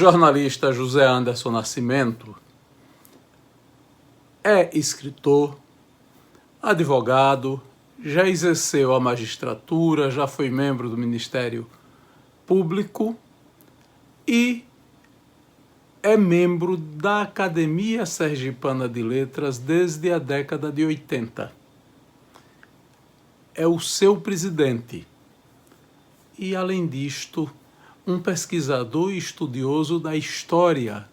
jornalista José Anderson Nascimento é escritor, advogado, já exerceu a magistratura, já foi membro do Ministério Público e é membro da Academia Sergipana de Letras desde a década de 80. É o seu presidente e, além disto, um pesquisador e estudioso da história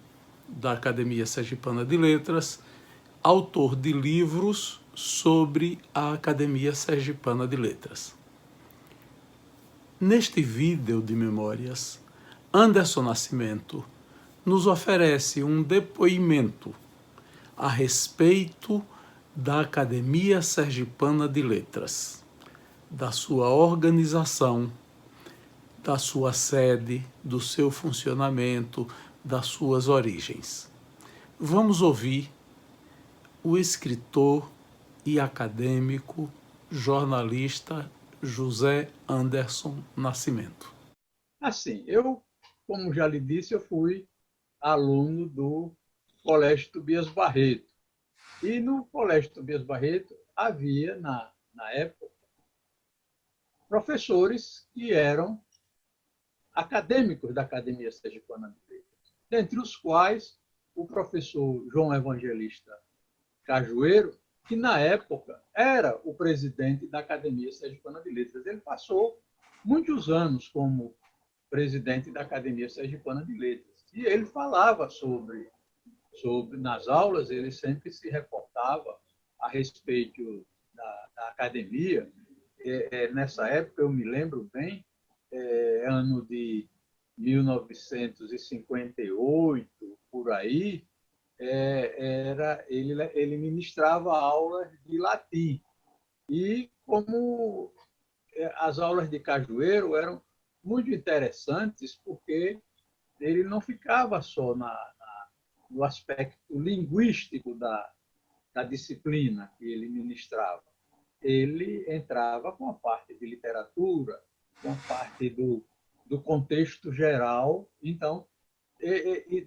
da Academia Sergipana de Letras, autor de livros sobre a Academia Sergipana de Letras. Neste vídeo de memórias, Anderson Nascimento nos oferece um depoimento a respeito da Academia Sergipana de Letras, da sua organização, da sua sede, do seu funcionamento, das suas origens. Vamos ouvir o escritor e acadêmico, jornalista José Anderson Nascimento. Assim, como já lhe disse, eu fui aluno do Colégio Tobias Barreto. E no Colégio Tobias Barreto havia, na época, professores que eram acadêmicos da Academia Sergipana de Letras, dentre os quais o professor João Evangelista Cajueiro, que na época era o presidente da Academia Sergipana de Letras. Ele passou muitos anos como presidente da Academia Sergipana de Letras. E ele falava nas aulas, ele sempre se reportava a respeito da academia. Nessa época, eu me lembro bem, ano de 1958, por aí, ele ministrava aulas de latim. E como as aulas de Cajueiro eram muito interessantes, porque ele não ficava só no aspecto linguístico da disciplina que ele ministrava. Ele entrava com a parte de literatura, com a parte do contexto geral. Então, e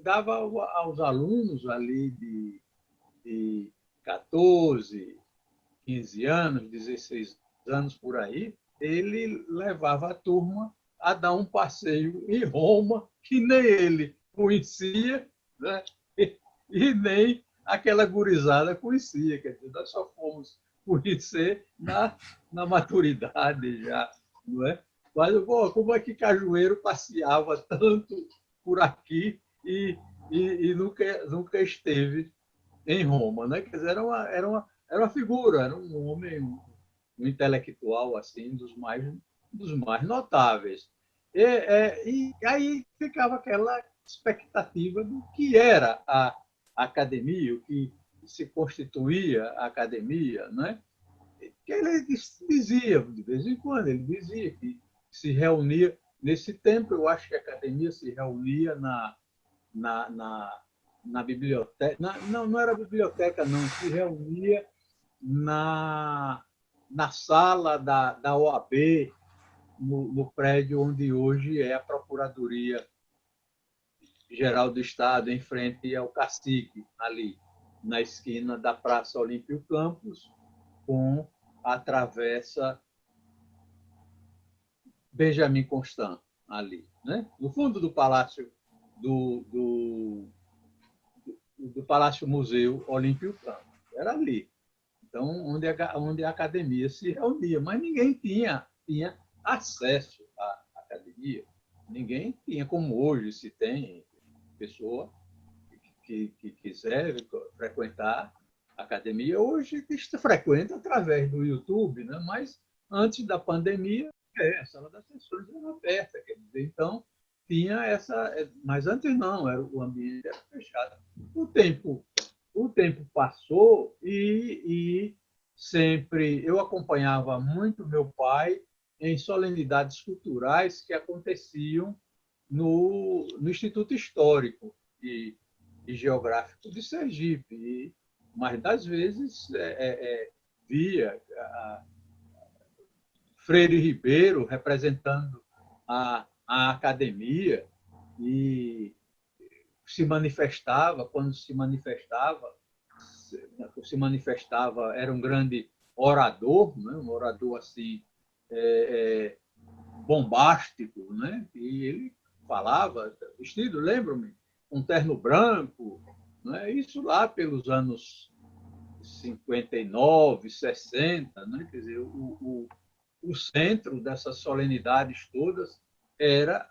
dava aos alunos ali de 14, 15 anos, 16 anos por aí, ele levava a turma a dar um passeio em Roma, que nem ele conhecia, né? E nem aquela gurizada conhecia. Quer dizer, nós só fomos conhecer na maturidade já, não é? Mas, pô, como é que Cajueiro passeava tanto por aqui e nunca esteve em Roma, né? Quer dizer, era uma figura, era um homem, um intelectual assim dos mais notáveis. E aí ficava aquela expectativa do que era a academia, o que se constituía a academia, né? Que ele dizia, de vez em quando, ele dizia que se reunia. Nesse tempo, eu acho que a academia se reunia na biblioteca. Não era biblioteca, não, se reunia na sala da OAB, no prédio onde hoje é a Procuradoria Geral do Estado, em frente ao Cacique, ali, na esquina da Praça Olímpio Campos, com a travessa Benjamin Constant, ali, né? No fundo do Palácio do Palácio Museu Olímpio Campos. Era ali. Então, onde a academia se reunia, mas ninguém tinha acesso à academia. Ninguém tinha, como hoje se tem, pessoa que quiser frequentar a academia, hoje frequenta através do YouTube, né? Mas antes da pandemia, a sala das sessões era aberta, quer dizer, então tinha essa, mas antes não, o ambiente era fechado. O tempo passou e sempre eu acompanhava muito meu pai em solenidades culturais que aconteciam no Instituto Histórico e Geográfico de Sergipe. Mas, das vezes, via Freire Ribeiro representando a academia e se manifestava, quando se manifestava, era um grande orador, né? Um orador assim, bombástico, né? E ele falava, vestido, lembro-me, um terno branco, né? Isso lá pelos anos 59, 60, né? Quer dizer, o centro dessas solenidades todas era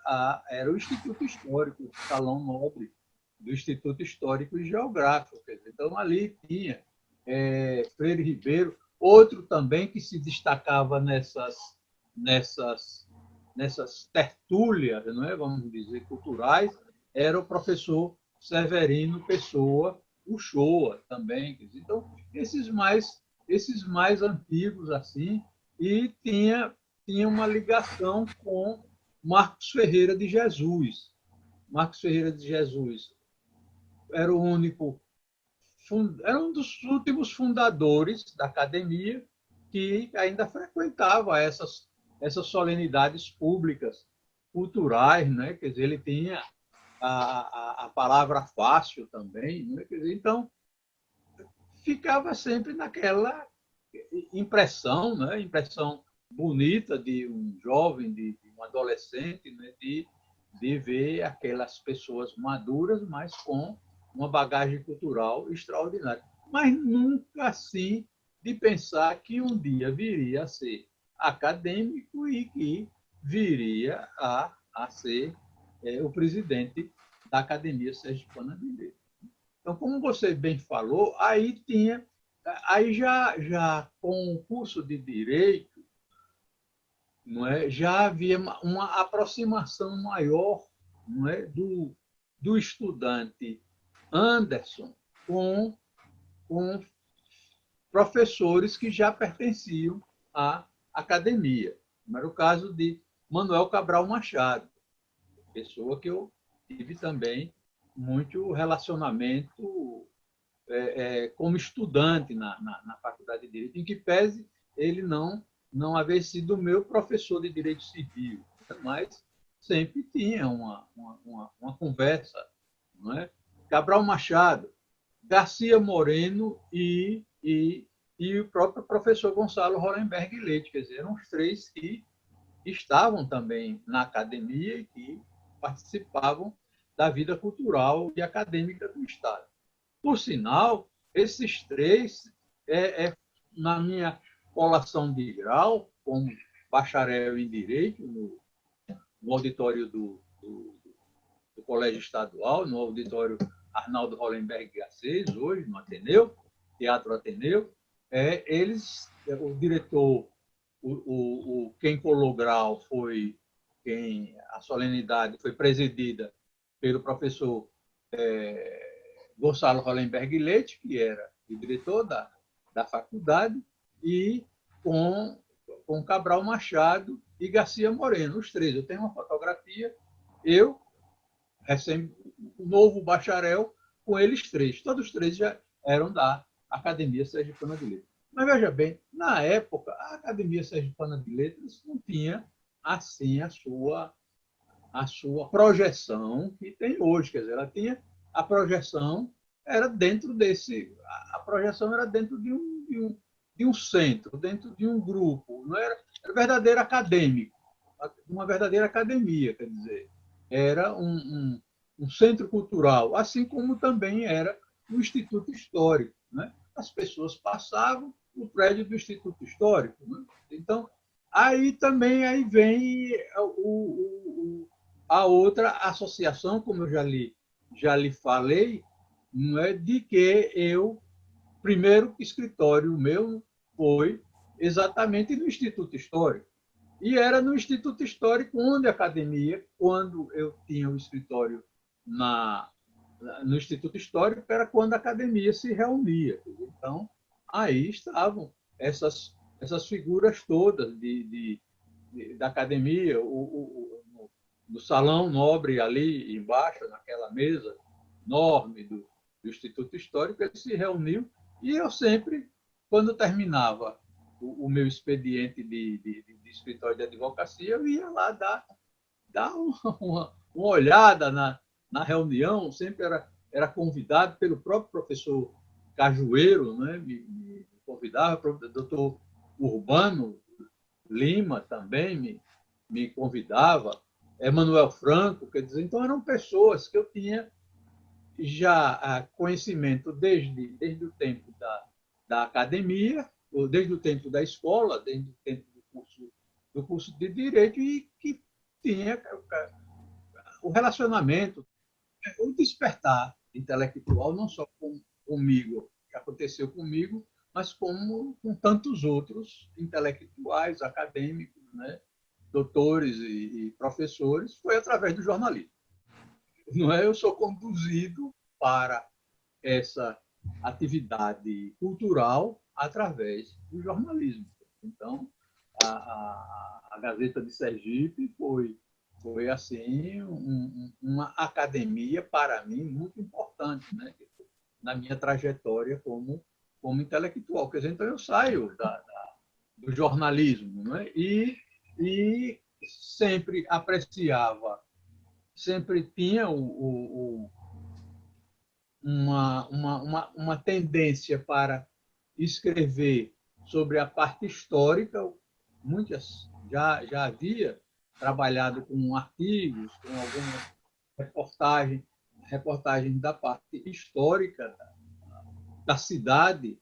o Instituto Histórico, o Salão Nobre do Instituto Histórico e Geográfico. Quer dizer, então, ali tinha Freire Ribeiro, outro também que se destacava nessas, nessas tertúlias, não é? Vamos dizer, culturais, era o professor Severino Pessoa Uchoa também. Então, esses mais antigos assim, e tinha uma ligação com Marcos Ferreira de Jesus. Marcos Ferreira de Jesus era o único, era um dos últimos fundadores da academia que ainda frequentava essas solenidades públicas, culturais, né? Quer dizer, ele tinha a palavra fácil também, né? Quer dizer, então ficava sempre naquela impressão, né? Impressão bonita de um jovem, de um adolescente, né? De ver aquelas pessoas maduras, mas com uma bagagem cultural extraordinária. Mas nunca assim de pensar que um dia viria a ser acadêmico e que viria a ser o presidente da Academia Sergipana de Letras. Então, como você bem falou, aí já com o curso de direito, não é, já havia uma aproximação maior, não é, do estudante Anderson com professores que já pertenciam à academia. Como era o caso de Manuel Cabral Machado, pessoa que eu tive também muito relacionamento como estudante na Faculdade de Direito, em que pese ele não haver sido meu professor de Direito Civil, mas sempre tinha uma conversa. Não é? Cabral Machado, Garcia Moreno e o próprio professor Gonçalo Hollenberg Leite, quer dizer, eram os três que estavam também na academia e que participavam da vida cultural e acadêmica do Estado. Por sinal, esses três, na minha colação de grau, como bacharel em Direito, no auditório do Colégio Estadual, no auditório Arnaldo Hollenberg Garcês, hoje, no Ateneu, Teatro Ateneu, o diretor, quem colou grau foi a solenidade foi presidida pelo professor Gonçalo Hollenberg Leite, que era o diretor da faculdade, e com Cabral Machado e Garcia Moreno, os três. Eu tenho uma fotografia, eu, o novo bacharel, com eles três. Todos os três já eram da Academia Sergipana de Letras. Mas veja bem, na época, a Academia Sergipana de Letras não tinha assim a sua projeção que tem hoje. Quer dizer, ela tinha a projeção era dentro a projeção era dentro de um centro, dentro de um grupo, não era verdadeiro acadêmico, uma verdadeira academia, quer dizer, era um centro cultural, assim como também era o Instituto Histórico, né? As pessoas passavam no prédio do Instituto Histórico, né? Então aí vem a outra associação, como eu já lhe falei, não é, de que primeiro escritório meu foi exatamente no Instituto Histórico. E era no Instituto Histórico onde a academia, quando eu tinha o escritório no Instituto Histórico, era quando a academia se reunia. Então, aí estavam essas figuras todas da academia, no salão nobre ali embaixo, naquela mesa enorme do Instituto Histórico, ele se reuniu e eu sempre, quando terminava o meu expediente de escritório de advocacia, eu ia lá dar uma olhada na reunião, sempre era convidado pelo próprio professor Cajueiro, né? Me convidava, o doutor Urbano Lima também me convidava, Emanuel Franco, quer dizer, então eram pessoas que eu tinha já conhecimento desde o tempo da academia, ou desde o tempo da escola, desde o tempo do curso de Direito, e que tinha o relacionamento, o despertar intelectual, não só comigo, que aconteceu comigo, mas como com tantos outros intelectuais, acadêmicos, né? Doutores e professores, foi através do jornalismo. Não é? Eu sou conduzido para essa atividade cultural através do jornalismo. Então, a Gazeta de Sergipe foi assim uma academia para mim muito importante, né? Na minha trajetória como intelectual. Quer dizer, então eu saio do jornalismo, né? E sempre apreciava, sempre tinha uma tendência para escrever sobre a parte histórica. Muitas já havia trabalhado com artigos, com algumas reportagens da parte histórica da cidade,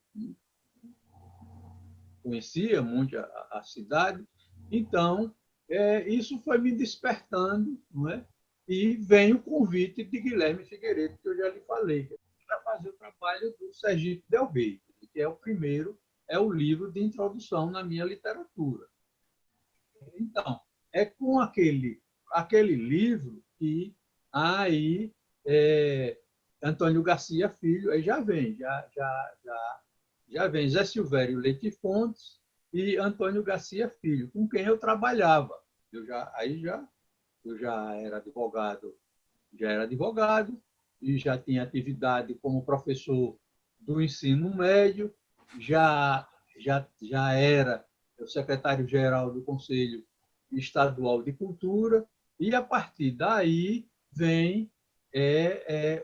conhecia muito a cidade. Então, isso foi me despertando, não é? E vem o convite de Guilherme Figueiredo, que eu já lhe falei, para fazer o trabalho do Sergipe Del Rey, que é o primeiro, é o livro de introdução na minha literatura. Então, é com aquele livro que aí Antônio Garcia Filho, aí já vem Zé Silvério Leite Fontes e Antônio Garcia Filho, com quem eu trabalhava. Eu já era advogado e já tinha atividade como professor do ensino médio, já era o secretário-geral do Conselho Estadual de Cultura, e a partir daí vem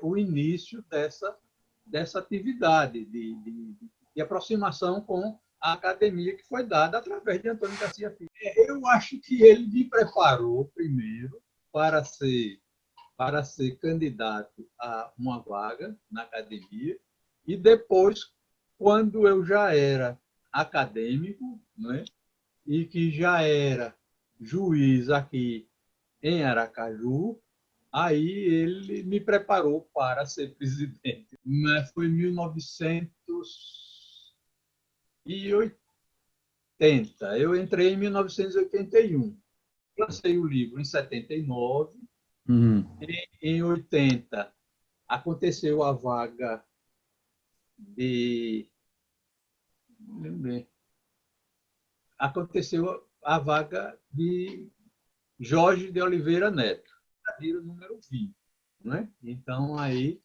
o início dessa atividade de aproximação com a academia, que foi dada através de Antônio Garcia Filho. Eu acho que ele me preparou primeiro para ser candidato a uma vaga na academia, e depois, quando eu já era acadêmico, né, e que já era juiz aqui em Aracaju, aí ele me preparou para ser presidente. Foi em 1980. Eu entrei em 1981. Lancei o livro em 79. Em 80, aconteceu a vaga de. Lembrei. Aconteceu a vaga de Jorge de Oliveira Neto, o número 20. Né? Então, aí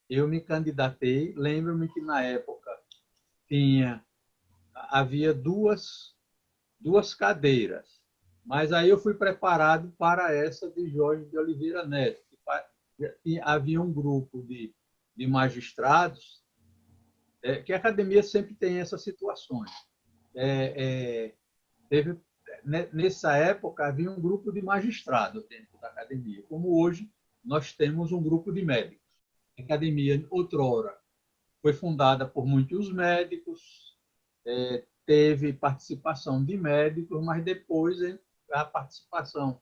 eu me candidatei. Lembro-me que, na época, havia duas cadeiras, mas aí eu fui preparado para essa de Jorge de Oliveira Neto. Havia um grupo de magistrados, que a academia sempre tem essas situações. Nessa época, havia um grupo de magistrados dentro da academia, como hoje nós temos um grupo de médicos. A academia, outrora, foi fundada por muitos médicos, teve participação de médicos, mas depois a participação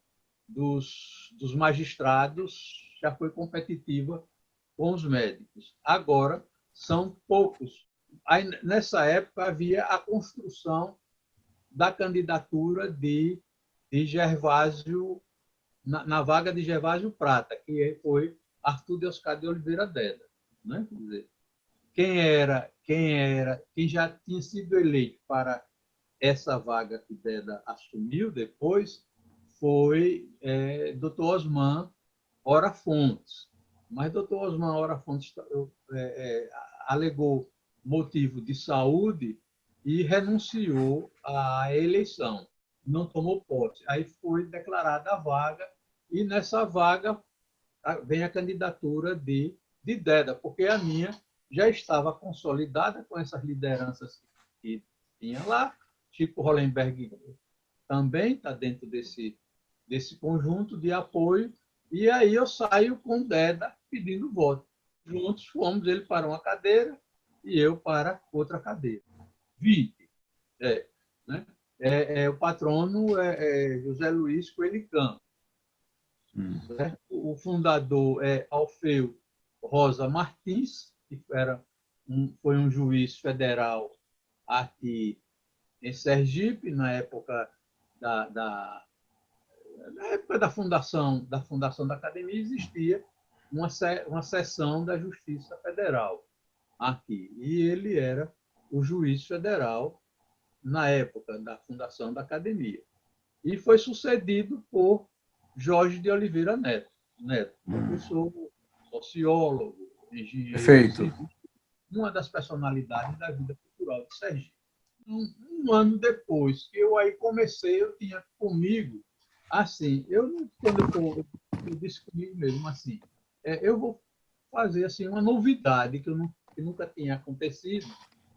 dos magistrados já foi competitiva com os médicos. Agora, são poucos. Aí, nessa época, havia a construção da candidatura de Gervásio, na vaga de Gervásio Prata, que foi Arthur de Oscar de Oliveira Deda. Né? Quer dizer, quem já tinha sido eleito para essa vaga que Deda assumiu depois foi Dr. Osman Ora Fontes. Mas Dr. Osman Ora Fontes alegou motivo de saúde e renunciou à eleição, não tomou posse. Aí foi declarada a vaga, e nessa vaga vem a candidatura de Deda, porque a minha já estava consolidada com essas lideranças que tinha lá. Chico Hollenberg também está dentro desse conjunto de apoio, e aí eu saio com Deda pedindo voto. Juntos fomos, ele para uma cadeira e eu para outra cadeira. 20. Né? O patrono é José Luiz Coelho Campos. Certo? O fundador é Alfeu Rosa Martins, que foi um juiz federal aqui em Sergipe, na época na época da fundação da academia, existia uma seção da Justiça Federal aqui. E ele era o juiz federal na época da fundação da academia. E foi sucedido por Jorge de Oliveira Neto, professor, sociólogo, engenheiro Perfeito. civil, uma das personalidades da vida cultural de Sergipe. Um ano depois que eu aí comecei, eu tinha comigo, assim, quando eu disse comigo mesmo, assim, eu vou fazer assim uma novidade que nunca tinha acontecido.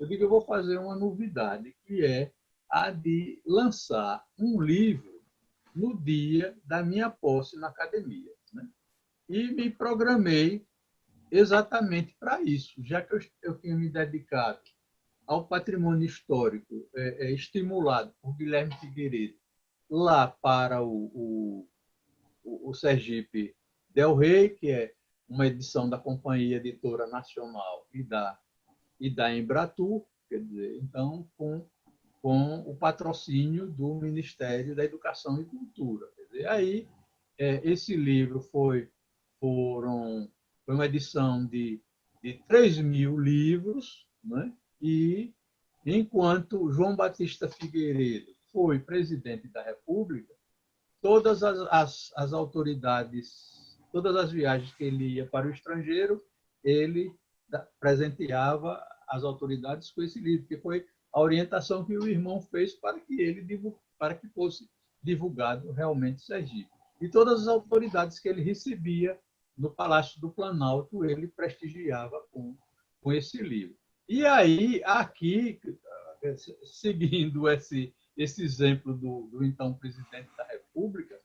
Eu digo, eu vou fazer uma novidade, que é a de lançar um livro no dia da minha posse na academia, né? E me programei exatamente para isso, já que eu tinha me dedicado ao patrimônio histórico estimulado por Guilherme Figueiredo lá para o Sergipe Del Rey, que é uma edição da Companhia Editora Nacional e da Embratur, quer dizer, então, com o patrocínio do Ministério da Educação e Cultura. Quer dizer, aí, esse livro foi uma edição de 3.000 livros, né? E enquanto João Batista Figueiredo foi presidente da República, todas as autoridades, todas as viagens que ele ia para o estrangeiro, ele presenteava as autoridades com esse livro, que foi a orientação que o irmão fez para que fosse divulgado realmente Sergipe. E todas as autoridades que ele recebia no Palácio do Planalto, ele prestigiava com esse livro. E aí, aqui, seguindo esse exemplo do então presidente da República,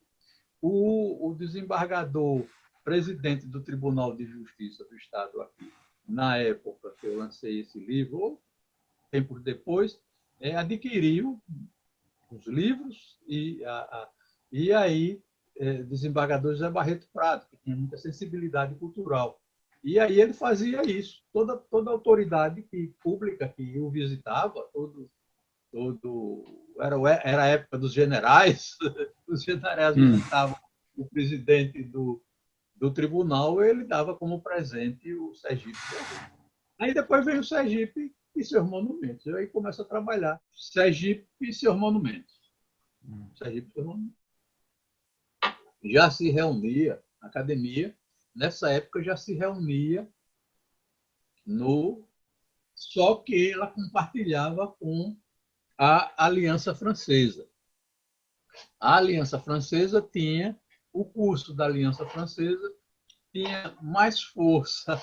o desembargador presidente do Tribunal de Justiça do Estado aqui, na época que eu lancei esse livro, ou tempos depois, adquiriu os livros e aí desembargador José Barreto Prado, que tinha muita sensibilidade cultural. E aí ele fazia isso. Toda autoridade pública que o visitava, era a época dos generais, os generais visitavam o presidente do tribunal, ele dava como presente o Sergipe. Aí depois vem o Sergipe e seus monumentos. Eu aí começo a trabalhar Sergipe e seus monumentos. Sergipe e seus monumentos. Já se reunia, a academia, nessa época já se reunia só que ela compartilhava com a Aliança Francesa. A Aliança Francesa tinha, o curso da Aliança Francesa tinha mais força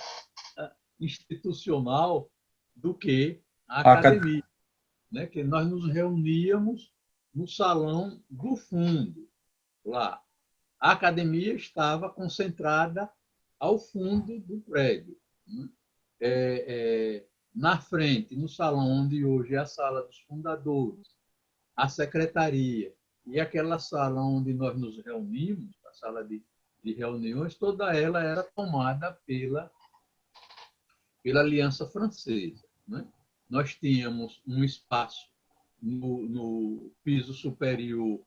institucional do que a academia, né? Que nós nos reuníamos no salão do fundo, lá. A academia estava concentrada ao fundo do prédio, né? Na frente, no salão onde hoje é a sala dos fundadores, a secretaria e aquela sala onde nós nos reunimos, a sala de reuniões, toda ela era tomada pela Aliança Francesa, né? Nós tínhamos um espaço no piso superior,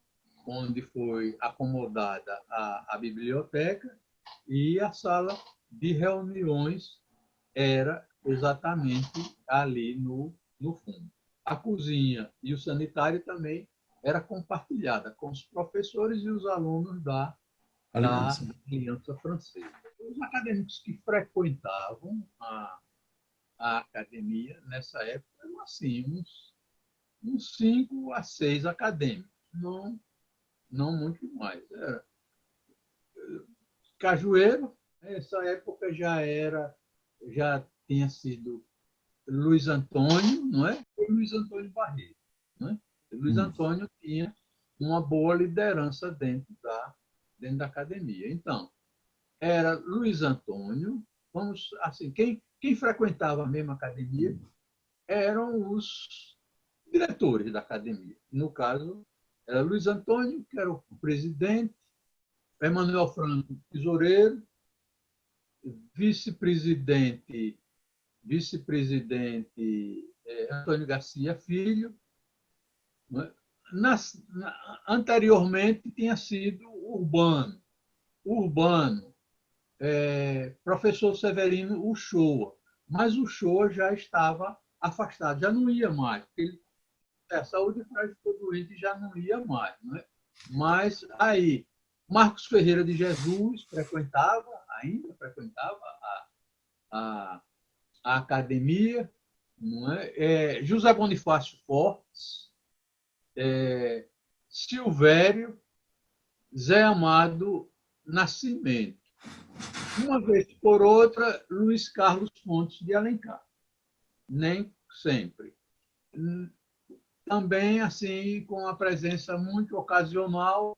onde foi acomodada a biblioteca, e a sala de reuniões era exatamente ali no fundo. A cozinha e o sanitário também era compartilhada com os professores e os alunos da Aliança Francesa. Os acadêmicos que frequentavam a academia nessa época eram assim, uns 5 a 6 acadêmicos, não muito mais. Era Cajueiro, Nessa época já tinha sido Luiz Antônio, não é? E Luiz Antônio Barreto, não é? Luiz Antônio tinha uma boa liderança dentro da academia. Então, era Luiz Antônio, vamos assim, quem frequentava a mesma academia eram os diretores da academia. No caso, era Luiz Antônio, que era o presidente, Emanuel Franco, tesoureiro, vice-presidente Antônio Garcia Filho. Né? Anteriormente tinha sido Urbano, professor Severino Uchoa, mas o Uchoa já estava afastado, já não ia mais, porque a saúde frágil ficou doente e já não ia mais. Não é? Mas aí, Marcos Ferreira de Jesus ainda frequentava a, a academia, não é? José Bonifácio Fortes, Silvério, Zé Amado Nascimento. Uma vez por outra, Luiz Carlos Fontes de Alencar. Nem sempre. Também, assim, com a presença muito ocasional,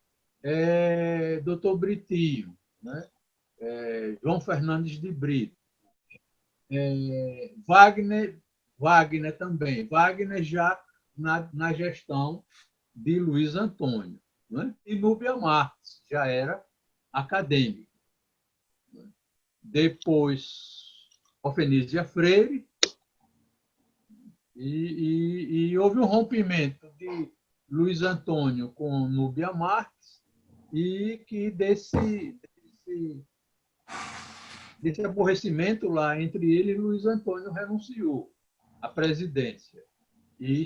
Dr. Britinho, né? João Fernandes de Brito, Wagner também. Wagner já na gestão de Luiz Antônio. Né? E Núbia Marques já era acadêmica. Depois, Ofenísia Freire, e houve um rompimento de Luiz Antônio com Núbia Marques, e que desse aborrecimento lá entre ele e Luiz Antônio renunciou à presidência e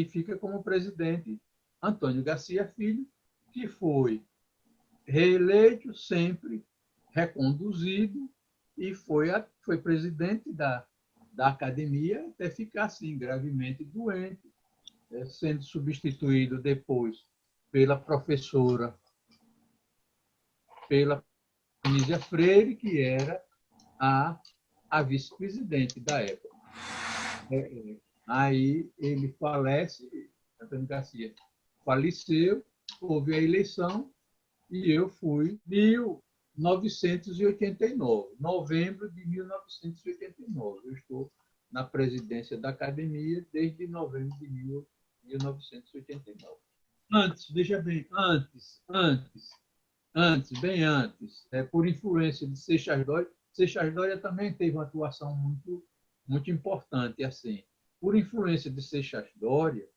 fica como presidente Antônio Garcia Filho, que foi reeleito sempre, reconduzido e foi presidente da academia até ficar assim gravemente doente, sendo substituído depois pela professora Anísia Freire, que era a vice-presidente da época. Aí ele falece, Antônio Garcia faleceu, houve a eleição e eu fui em 1989, novembro de 1989. Eu estou na presidência da academia desde novembro de 1989. Antes, veja bem, bem antes, por influência de Seixas Dória também teve uma atuação muito, muito importante, assim. Por influência de Seixas Dória,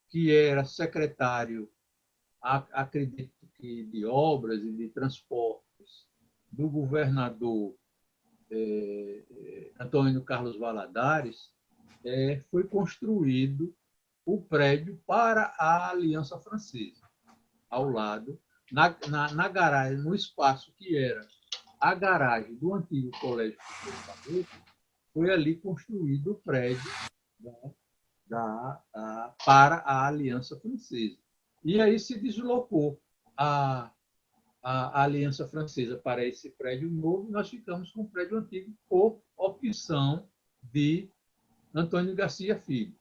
que era secretário, acredito que de obras e de transportes do governador Antônio Carlos Valadares, foi construído o prédio para a Aliança Francesa, ao lado, na garagem, no espaço que era a garagem do antigo Colégio Futuro, foi ali construído o prédio para a Aliança Francesa. E aí se deslocou a Aliança Francesa para esse prédio novo, nós ficamos com o prédio antigo por opção de Antônio Garcia Filho.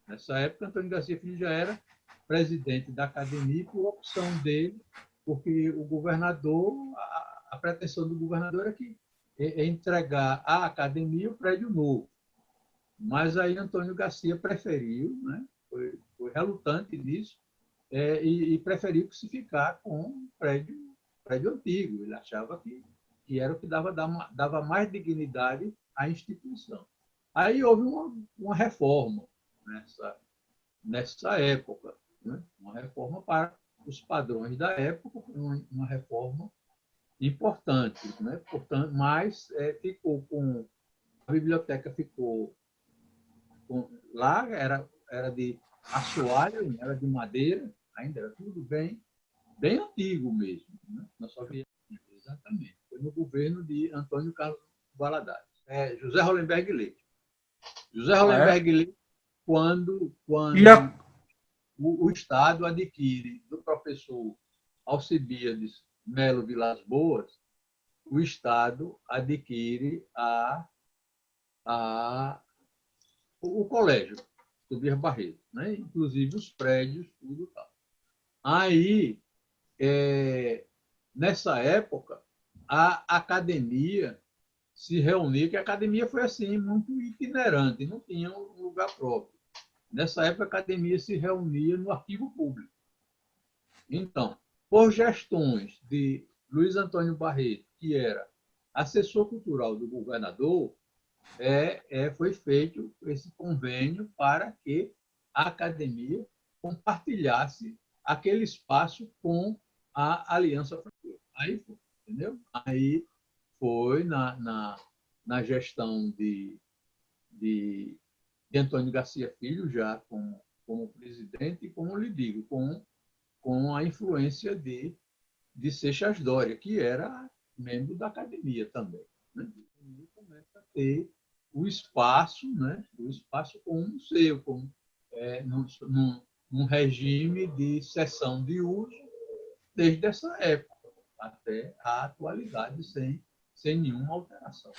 Nessa época, Antônio Garcia Filho já era presidente da academia por opção dele, porque o governador, a pretensão do governador era que entregar à academia o prédio novo. Mas aí Antônio Garcia preferiu, né? foi relutante nisso, e preferiu se ficar com o prédio antigo. Ele achava que era o que dava mais dignidade à instituição. Aí houve uma reforma nessa época, né? Uma reforma para os padrões da época, uma reforma importante, né? Portanto, mas a biblioteca ficou lá, era de assoalho, era de madeira, ainda era tudo bem antigo mesmo. Né? Exatamente. Foi no governo de Antônio Carlos Valadares. José Hollenberg Leite. José Hollenberg Leite, quando o Estado adquire do professor Alcibiades Melo Vilas Boas o Estado adquire o colégio Tobias Barreto, né? Inclusive os prédios, tudo tal. Aí, nessa época, a academia se reunia, que a academia foi assim, muito itinerante, não tinha um lugar próprio. Nessa época, a academia se reunia no arquivo público. Então, por gestões de Luiz Antônio Barreto, que era assessor cultural do governador, foi feito esse convênio para que a academia compartilhasse aquele espaço com a Aliança Francesa. Aí foi, entendeu? Aí foi na gestão de Antônio Garcia Filho, já como presidente, e como lhe digo, com a influência de Seixas Dória, que era membro da academia também. Né? E começa a ter o espaço, né? O espaço como seu, como, num regime de cessão de uso desde essa época até a atualidade, sem nenhuma alteração.